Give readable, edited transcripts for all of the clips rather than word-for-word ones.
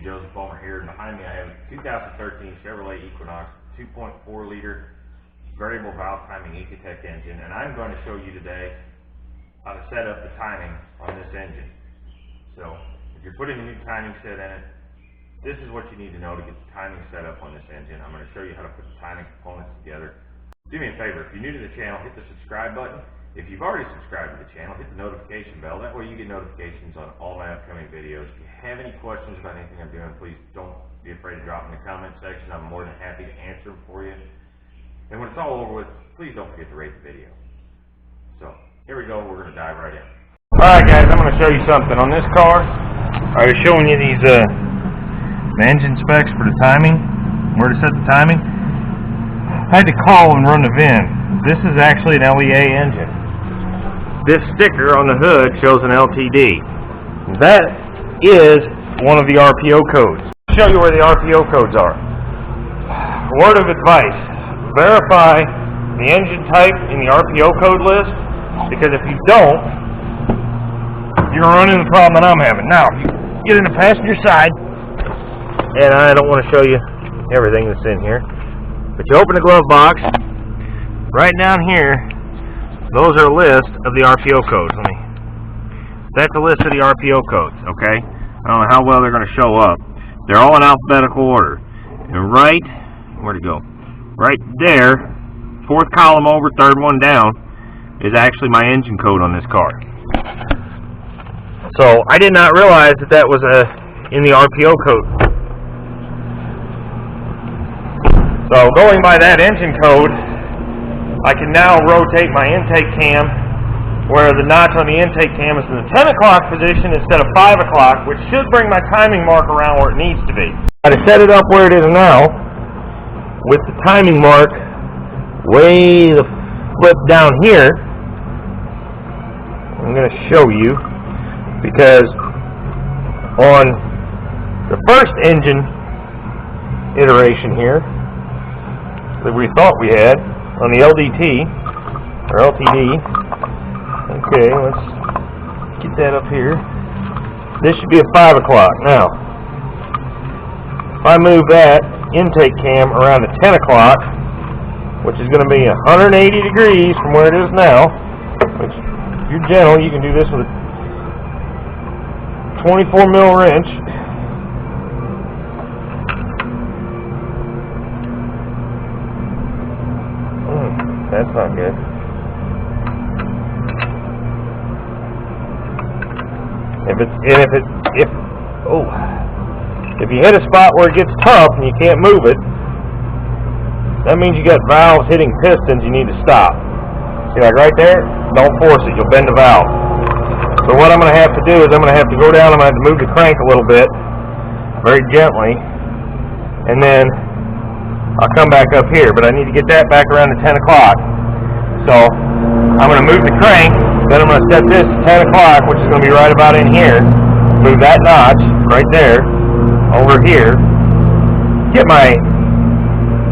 Joseph Ulmer here, and behind me I have a 2013 Chevrolet Equonix 2.4 liter variable valve timing Equonix engine, and I'm going to show you today how to set up the timing on this engine. So if you're putting a new timing set in it, this is what you need to know to get the timing set up on this engine. I'm going to show you how to put the timing components together. Do me a favor, if you're new to the channel, hit the subscribe button. If you've already subscribed to the channel, hit the notification bell. That way you get notifications on all my upcoming videos. If you have any questions about anything I'm doing, please don't be afraid to drop in the comment section. I'm more than happy to answer them for you. And when it's all over with, please don't forget to rate the video. So, here we go. We're going to dive right in. Alright guys, I'm going to show you something. On this car, I was showing you these the engine specs for the timing, where to set the timing. I had to call and run the VIN. This is actually an LEA engine. This sticker on the hood shows an LTD. That is one of the RPO codes. I'll show you where the RPO codes are. Word of advice, verify the engine type in the RPO code list, because if you don't, you're running the problem that I'm having. Now, if you get in the passenger side, and I don't want to show you everything that's in here, but you open the glove box, right down here, those are a list of the RPO codes. That's a list of the RPO codes, okay? I don't know how well they're going to show up. They're all in alphabetical order. And right, where'd it go? Right there, fourth column over, third one down, is actually my engine code on this car. So, I did not realize that that was in the RPO code. So, going by that engine code, I can now rotate my intake cam where the notch on the intake cam is in the 10 o'clock position instead of 5 o'clock, which should bring my timing mark around where it needs to be. I had to set it up where it is now with the timing mark way the flip down here. I'm going to show you, because on the first engine iteration here that we thought we had, on the LDT, or LTD, okay, let's get that up here. This should be at 5 o'clock. Now, if I move that intake cam around to 10 o'clock, which is going to be 180 degrees from where it is now, which, if you're gentle, you can do this with a 24 mil wrench. That's not good. If you hit a spot where it gets tough and you can't move it, that means you got valves hitting pistons. You need to stop. See, like right there, don't force it. You'll bend the valve. So what I'm going to have to do is I'm going to have to go down. I'm going to have to move the crank a little bit, very gently, and then I'll come back up here, but I need to get that back around to 10 o'clock. So I'm going to move the crank, then I'm going to set this to 10 o'clock, which is going to be right about in here. Move that notch right there, over here. Get my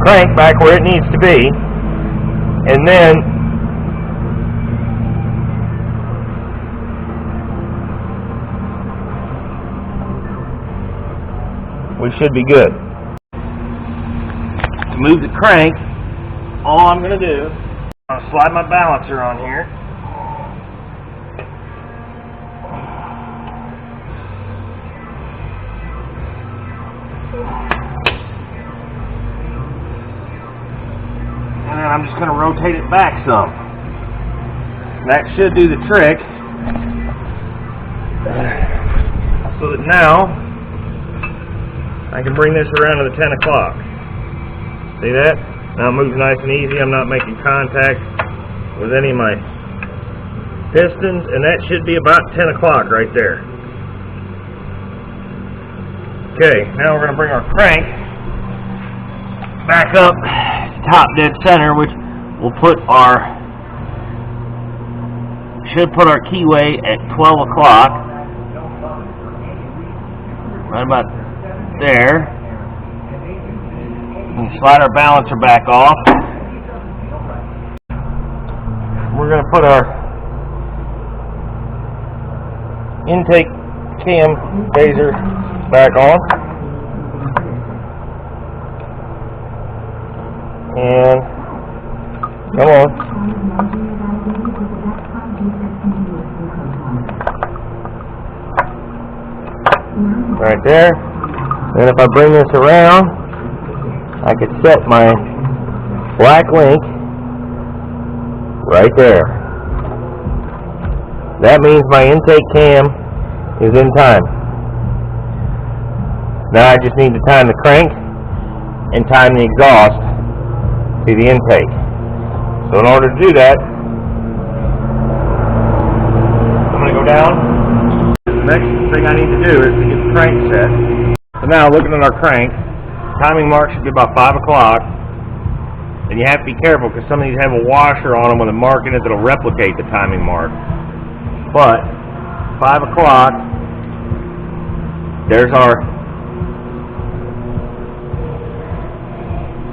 crank back where it needs to be, and then we should be good. Move the crank, all I'm going to do, I'm going to slide my balancer on here. And then I'm just going to rotate it back some. That should do the trick. So that now I can bring this around to the 10 o'clock. See that? Now it moves nice and easy. I'm not making contact with any of my pistons, and that should be about 10 o'clock right there. Okay, now we're going to bring our crank back up to top dead center, which will put our, should put our keyway at 12 o'clock. Right about there. And slide our balancer back off. We're going to put our intake cam gazer back on. And come on. Right there. Then if I bring this around, I could set my black link right there. That means my intake cam is in time. Now I just need to time the crank and time the exhaust to the intake. So in order to do that, I'm going to go down. The next thing I need to do is to get the crank set. So now looking at our crank, timing mark should be about 5 o'clock. And you have to be careful because some of these have a washer on them with a mark in it that'll replicate the timing mark. But 5 o'clock,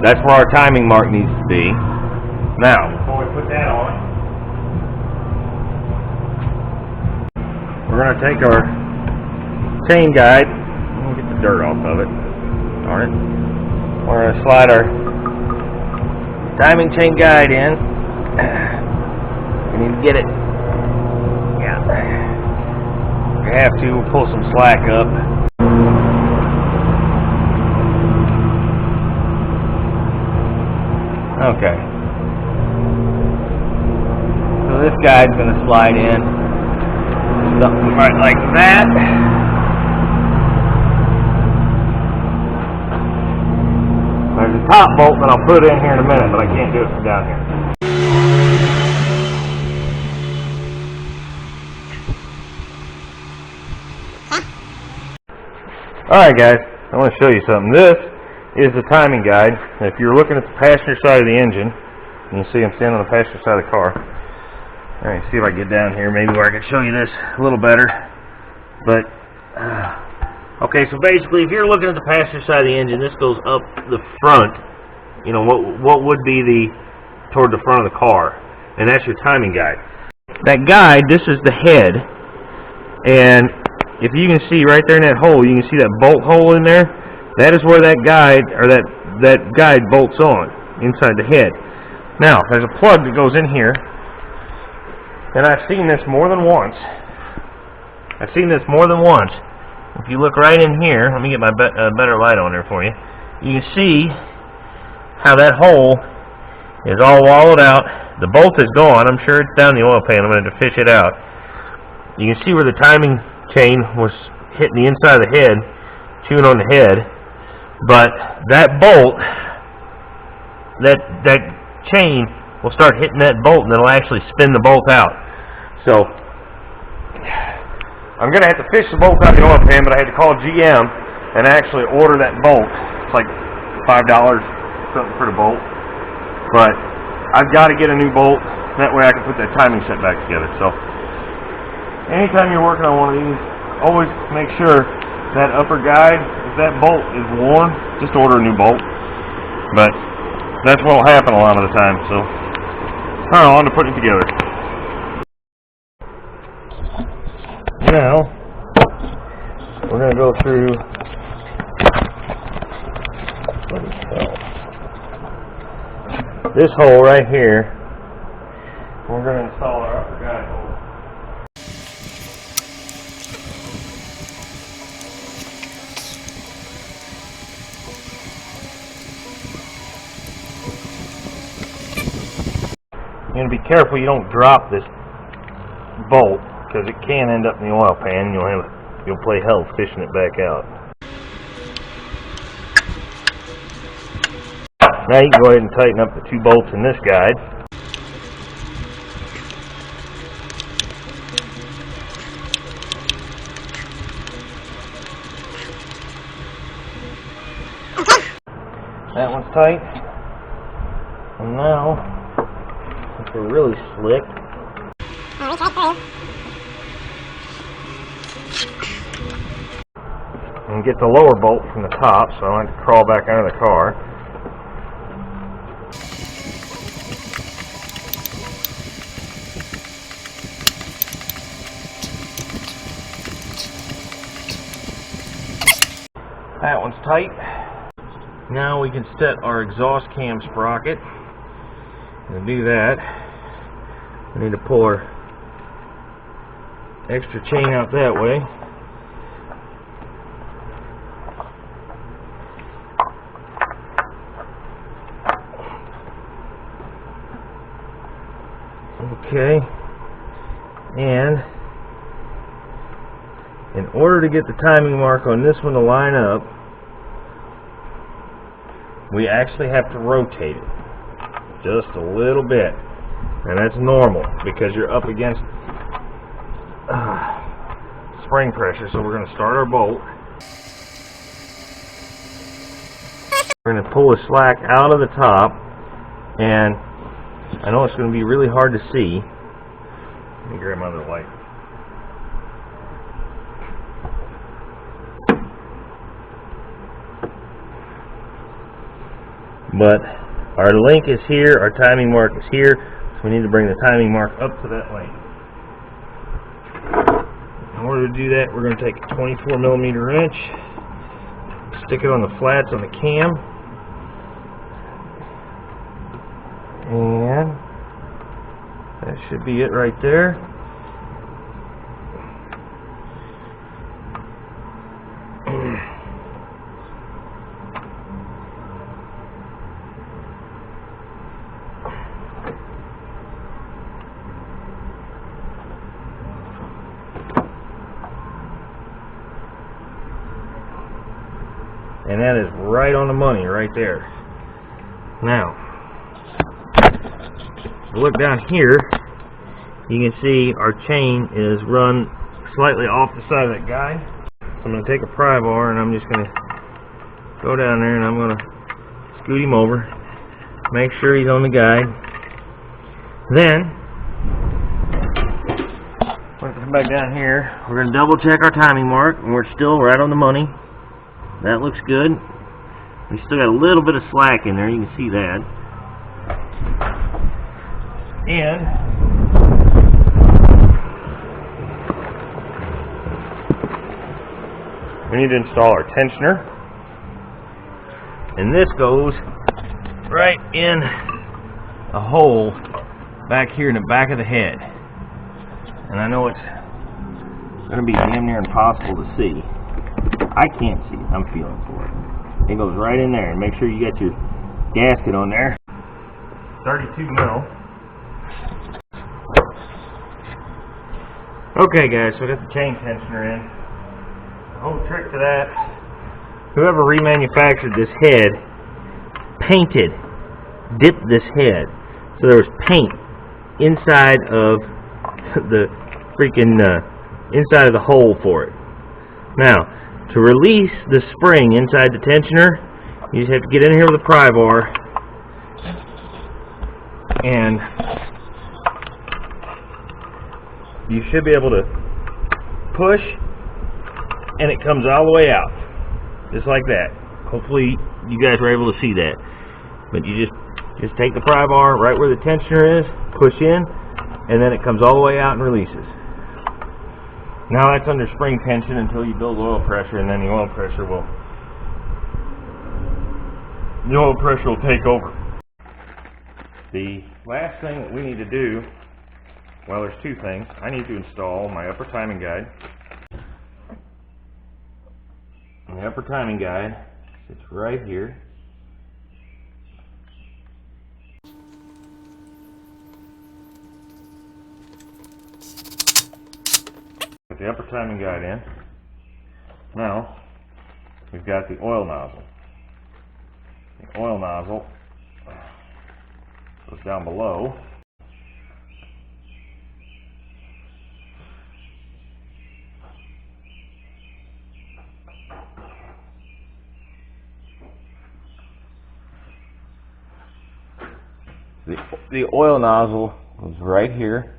that's where our timing mark needs to be. Now, before we put that on, we're going to take our chain guide. Let me get the dirt off of it. Darn it. We're going to slide our timing chain guide in. We need to get it. Yeah. If we have to, we'll pull some slack up. Okay. So this guide's going to slide in. Something right like that. There's a top bolt that I'll put in here in a minute, but I can't do it from down here. Alright guys, I want to show you something. This is the timing guide. If you're looking at the passenger side of the engine, you can see I'm standing on the passenger side of the car. Alright, see if I can get down here, maybe where I can show you this a little better. But, okay, so basically if you're looking at the passenger side of the engine, this goes up the front, you know, what would be toward the front of the car. And that's your timing guide. That guide, this is the head. And if you can see right there in that hole, you can see that bolt hole in there. That is where that guide, or that guide bolts on, inside the head. Now, there's a plug that goes in here. And I've seen this more than once. If you look right in here, let me get my better light on there for you. You can see how that hole is all wallowed out. The bolt is gone. I'm sure it's down the oil pan. I'm going to fish it out. You can see where the timing chain was hitting the inside of the head, chewing on the head. But that bolt, that chain will start hitting that bolt, and it'll actually spin the bolt out. So I'm going to have to fish the bolt out of the oil pan, but I had to call GM and actually order that bolt. It's like $5 something for the bolt. But I've got to get a new bolt. That way I can put that timing set back together. So anytime you're working on one of these, always make sure that upper guide, if that bolt is worn, just order a new bolt. But that's what will happen a lot of the time. So on to putting it together. Now we're going to go through this hole right here. We're going to install our upper guide hole. You're going to be careful you don't drop this bolt, because it can end up in the oil pan. You'll play hell fishing it back out. Now you can go ahead and tighten up the two bolts in this guide. That one's tight. And now, if we're really slick, and get the lower bolt from the top, so I don't have to crawl back under the car. That one's tight. Now we can set our exhaust cam sprocket. And to do that, we need to pull our extra chain out that way. Okay, and in order to get the timing mark on this one to line up, we actually have to rotate it just a little bit, and that's normal because you're up against spring pressure. So we're going to start our bolt. We're going to pull the slack out of the top, and I know it's going to be really hard to see. Let me grab my other light. But our link is here, our timing mark is here, so we need to bring the timing mark up to that length. In order to do that, we're going to take a 24mm wrench, stick it on the flats on the cam, and that should be it right there. And that is right on the money right there. Now, if you look down here, you can see our chain is run slightly off the side of that guide. So I'm going to take a pry bar and I'm just going to go down there and I'm going to scoot him over, make sure he's on the guide. Then, we're going to come back down here. We're going to double check our timing mark, and we're still right on the money. That looks good. We still got a little bit of slack in there, you can see that. And we need to install our tensioner. And this goes right in a hole back here in the back of the head. And I know it's going to be damn near impossible to see. I can't see it. I'm feeling for it. It goes right in there. And make sure you get your gasket on there. 32 mil. Okay, guys, so I got the chain tensioner in. The whole trick to that, whoever remanufactured this head dipped this head. So there was paint inside of the freaking inside of the hole for it. Now, to release the spring inside the tensioner, you just have to get in here with a pry bar and you should be able to push and it comes all the way out. Just like that. Hopefully you guys were able to see that. But you just take the pry bar right where the tensioner is, push in, and then it comes all the way out and releases. Now that's under spring tension until you build oil pressure, and then the oil pressure will take over. The last thing that we need to do, well, there's two things. I need to install my upper timing guide. And the upper timing guide sits right here. Put the upper timing guide in. Now, we've got the oil nozzle. The oil nozzle goes down below. The oil nozzle goes right here.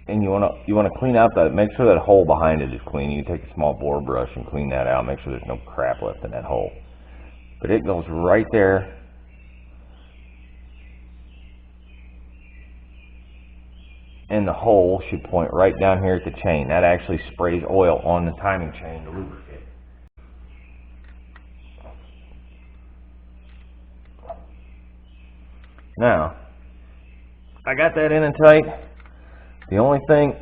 And you want to clean out that, make sure that hole behind it is clean. You can take a small bore brush and clean that out, make sure there's no crap left in that hole. But it goes right there. And the hole should point right down here at the chain. That actually sprays oil on the timing chain to lubricate. Now, I got that in and tight. The only thing,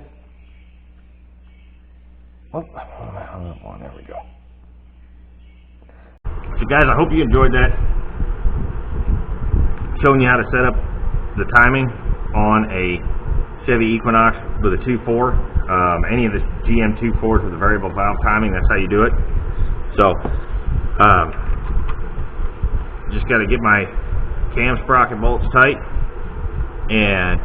oh, there we go. So guys, I hope you enjoyed that. Showing you how to set up the timing on a Chevy Equinox with a 2.4. Any of the GM 2.4s with a variable valve timing, that's how you do it. So, just got to get my cam sprocket bolts tight, and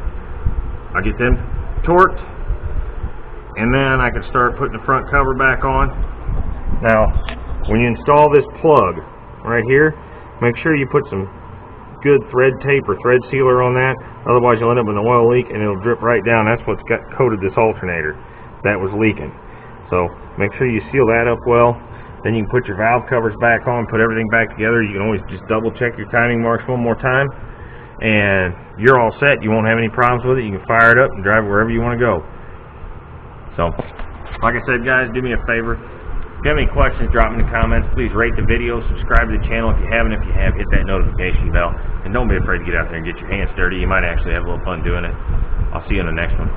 I'll get them torqued, and then I can start putting the front cover back on. Now, when you install this plug right here, make sure you put some good thread tape or thread sealer on that, otherwise you'll end up with an oil leak and it'll drip right down. That's what's got coated this alternator that was leaking. So make sure you seal that up well. Then you can put your valve covers back on, put everything back together. You can always just double check your timing marks one more time, and you're all set. You won't have any problems with it. You can fire it up and drive it wherever you want to go. So, like I said, guys, do me a favor. If you have any questions, drop them in the comments. Please rate the video, subscribe to the channel if you haven't. If you have, hit that notification bell. And don't be afraid to get out there and get your hands dirty. You might actually have a little fun doing it. I'll see you in the next one.